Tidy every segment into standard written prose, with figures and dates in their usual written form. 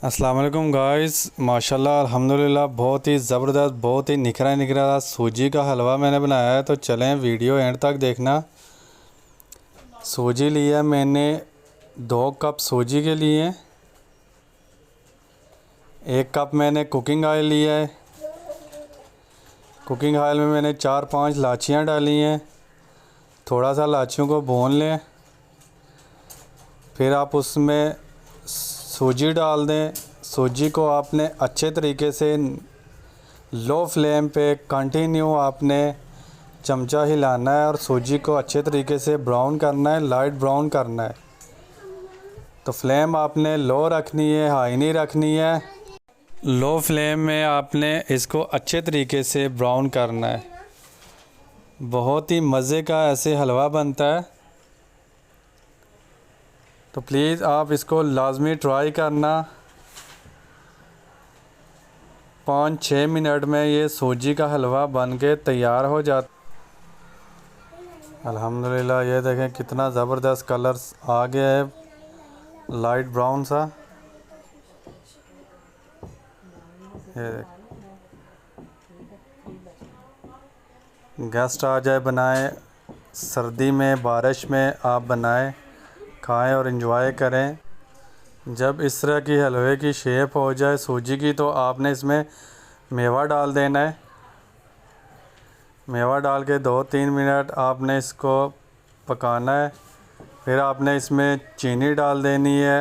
अस्सलाम वालेकुम गाइस, माशाल्लाह अल्हम्दुलिल्लाह बहुत ही ज़बरदस्त, बहुत ही निखरा सूजी का हलवा मैंने बनाया है। तो चलें वीडियो एंड तक देखना। सूजी लिया मैंने 2 कप सूजी के लिए। 1 कप मैंने कुकिंग ऑयल लिया है। कुकिंग ऑयल में मैंने 4-5 इलाचियाँ डाली हैं। थोड़ा सा इलाचियों को भून लें। फिर आप उसमें सूजी डाल दें। सूजी को आपने अच्छे तरीके से लो फ्लेम पे कंटिन्यू आपने चमचा हिलाना है और सूजी को अच्छे तरीके से ब्राउन करना है, लाइट ब्राउन करना है। तो फ्लेम आपने लो रखनी है, हाई नहीं रखनी है। लो फ्लेम में आपने इसको अच्छे तरीके से ब्राउन करना है। बहुत ही मज़े का ऐसे हलवा बनता है। तो प्लीज़ आप इसको लाजमी ट्राई करना। 5-6 मिनट में ये सूजी का हलवा बन के तैयार हो जाता। अल्हम्दुलिल्लाह ये देखें कितना ज़बरदस्त कलर आ गया है, लाइट ब्राउन सा। ये गेस्ट आ जाए बनाएं, सर्दी में बारिश में आप बनाएं, खाएं और इन्जॉय करें। जब इस तरह की हलवे की शेप हो जाए सूजी की, तो आपने इसमें मेवा डाल देना है। मेवा डाल के 2-3 मिनट आपने इसको पकाना है। फिर आपने इसमें चीनी डाल देनी है।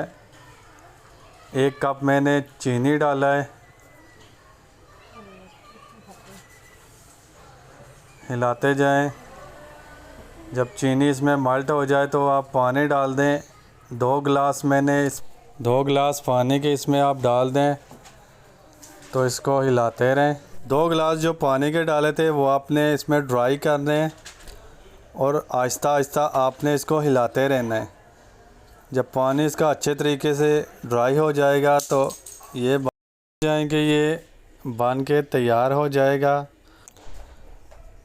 1 कप मैंने चीनी डाला है। हिलाते जाएं। जब चीनी इसमें मेल्ट हो जाए तो आप पानी डाल दें। 2 गिलास पानी के इसमें आप डाल दें। तो इसको हिलाते रहें। 2 गिलास जो पानी के डाले थे वो आपने इसमें ड्राई करने हैं और आहिस्ता आहिस्ता आपने इसको हिलाते रहना है। जब पानी इसका अच्छे तरीके से ड्राई हो जाएगा तो ये बन के तैयार हो जाएगा।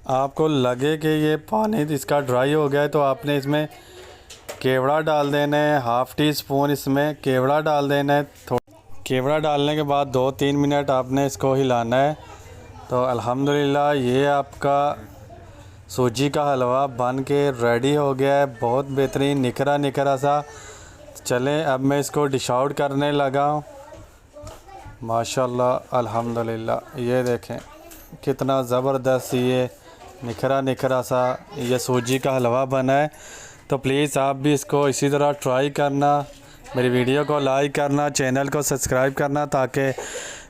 आपको लगे कि ये पानी इसका ड्राई हो गया है तो आपने इसमें केवड़ा डाल देना है। 1/2 टी स्पून इसमें केवड़ा डाल देना है। केवड़ा डालने के बाद 2-3 मिनट आपने इसको हिलाना है। तो अल्हम्दुलिल्लाह ये आपका सूजी का हलवा बन के रेडी हो गया है। बहुत बेहतरीन निखरा सा। चलें अब मैं इसको डिश आउट करने लगा हूँ। माशाल्लाह अल्हम्दुलिल्लाह ये देखें कितना ज़बरदस्त ये निखरा सा ये सूजी का हलवा बना है। तो प्लीज़ आप भी इसको इसी तरह ट्राई करना। मेरी वीडियो को लाइक करना, चैनल को सब्सक्राइब करना ताकि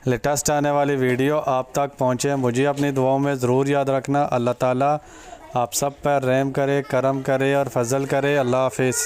लेटेस्ट आने वाली वीडियो आप तक पहुँचे। मुझे अपनी दुआओं में ज़रूर याद रखना। अल्लाह ताला आप सब पर रहम करे, करम करे और फजल करे। अल्लाह हाफिज़।